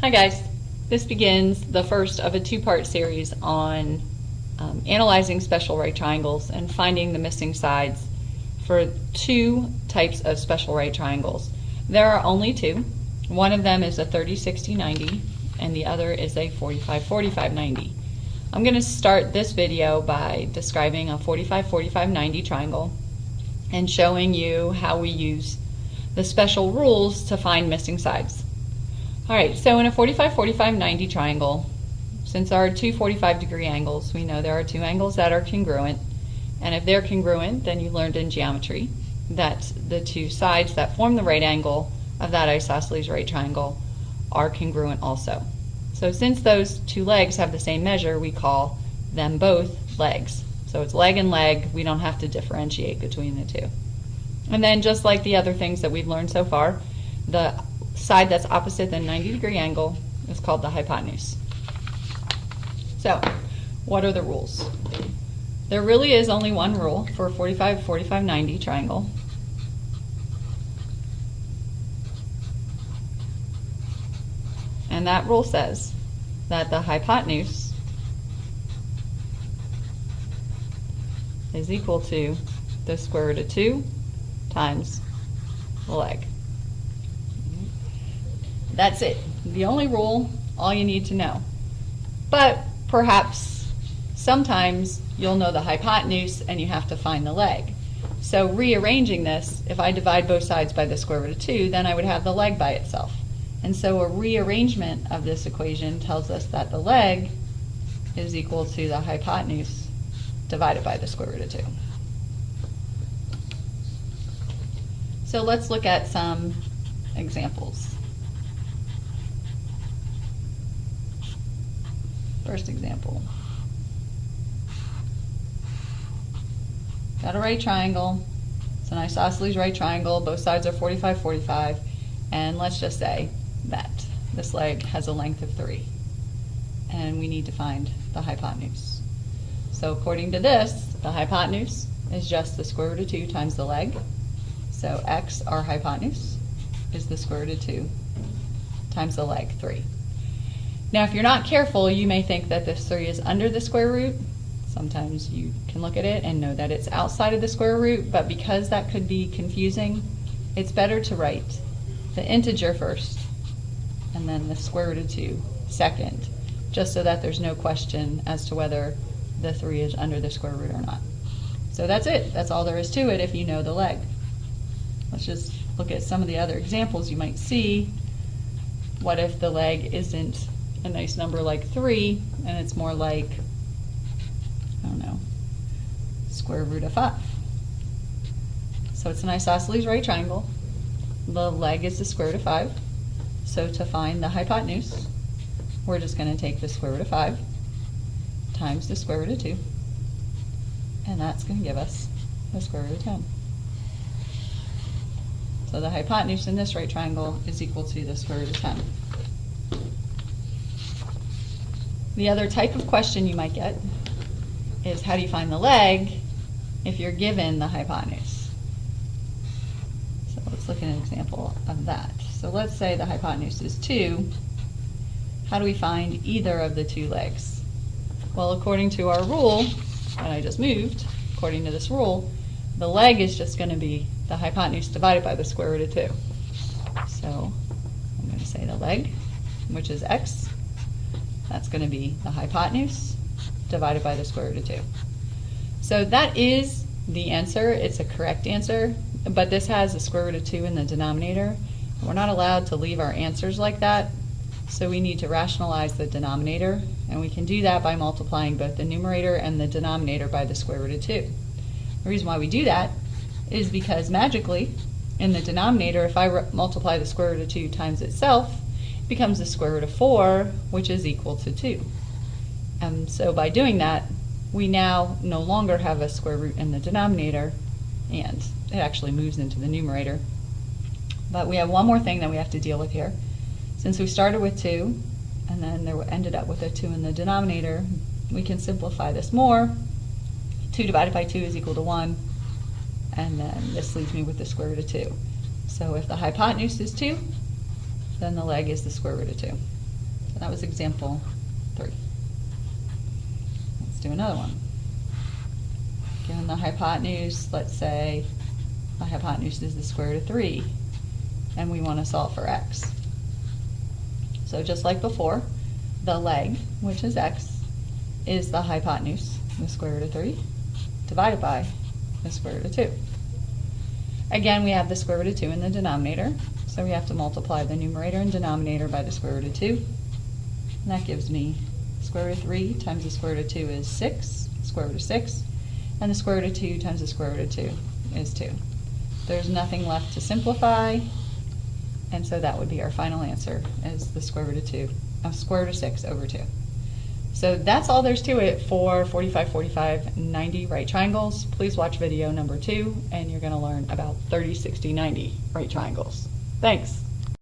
Hi guys, this begins the first of a two-part series on analyzing special right triangles and finding the missing sides for two types of special right triangles. There are only two. One of them is a 30-60-90 and the other is a 45-45-90. I'm going to start this video by describing a 45-45-90 triangle and showing you how we use the special rules to find missing sides. Alright, so in a 45-45-90 triangle, since there are two 45-degree angles, we know there are two angles that are congruent. And if they're congruent, then you learned in geometry that the two sides that form the right angle of that isosceles right triangle are congruent also. So since those two legs have the same measure, we call them both legs. So it's leg and leg. We don't have to differentiate between the two. And then just like the other things that we've learned so far, the side that's opposite the 90-degree angle is called the hypotenuse. So, what are the rules? There really is only one rule for a 45-45-90 triangle. And that rule says that the hypotenuse is equal to the square root of 2 times the leg. That's it. The only rule, all you need to know. But perhaps sometimes you'll know the hypotenuse and you have to find the leg. So rearranging this, if I divide both sides by the square root of 2, then I would have the leg by itself. And so a rearrangement of this equation tells us that the leg is equal to the hypotenuse divided by the square root of 2. So let's look at some examples. First example. Got a right triangle. It's an isosceles right triangle. Both sides are 45-45. And let's just say that this leg has a length of 3. And we need to find the hypotenuse. So according to this, the hypotenuse is just the square root of 2 times the leg. So x, our hypotenuse, is the square root of 2 times the leg, 3. Now if you're not careful, you may think that this 3 is under the square root. Sometimes you can look at it and know that it's outside of the square root, but because that could be confusing, it's better to write the integer first and then the square root of 2 second, just so that there's no question as to whether the 3 is under the square root or not. So that's it. That's all there is to it if you know the leg. Let's just look at some of the other examples you might see. What if the leg isn't a nice number like 3 and it's more like, I don't know, square root of 5? So it's an isosceles right triangle. The leg is the square root of 5. So to find the hypotenuse, we're just going to take the square root of 5 times the square root of 2, and that's going to give us the square root of 10. So the hypotenuse in this right triangle is equal to the square root of 10. The other type of question you might get is how do you find the leg if you're given the hypotenuse? So let's look at an example of that. So let's say the hypotenuse is 2. How do we find either of the two legs? Well, according to our rule that I just moved, according to this rule, the leg is just going to be the hypotenuse divided by the square root of 2. So I'm going to say the leg, which is x. That's going to be the hypotenuse divided by the square root of 2. So that is the answer. It's a correct answer, but this has the square root of 2 in the denominator. We're not allowed to leave our answers like that, so we need to rationalize the denominator, and we can do that by multiplying both the numerator and the denominator by the square root of 2. The reason why we do that is because magically, in the denominator, if I multiply the square root of 2 times itself, it becomes the square root of 4, which is equal to 2. And so by doing that, we now no longer have a square root in the denominator, and it actually moves into the numerator. But we have one more thing that we have to deal with here. Since we started with 2, and then there ended up with a 2 in the denominator, we can simplify this more. 2 divided by 2 is equal to 1, and then this leaves me with the square root of 2. So if the hypotenuse is 2, then the leg is the square root of 2. So that was example 3. Let's do another one. Given the hypotenuse, let's say the hypotenuse is the square root of 3, and we want to solve for x. So just like before, the leg, which is x, is the hypotenuse, the square root of 3, divided by the square root of 2. Again, we have the square root of 2 in the denominator, so we have to multiply the numerator and denominator by the square root of 2. And that gives me square root of 3 times the square root of 2 is 6, square root of 6, and the square root of 2 times the square root of 2 is 2. There's nothing left to simplify, and so that would be our final answer, is the square root of square root of 6 over 2. So that's all there's to it for 45, 45, 90 right triangles. Please watch video number 2, and you're going to learn about 30, 60, 90 right triangles. Thanks.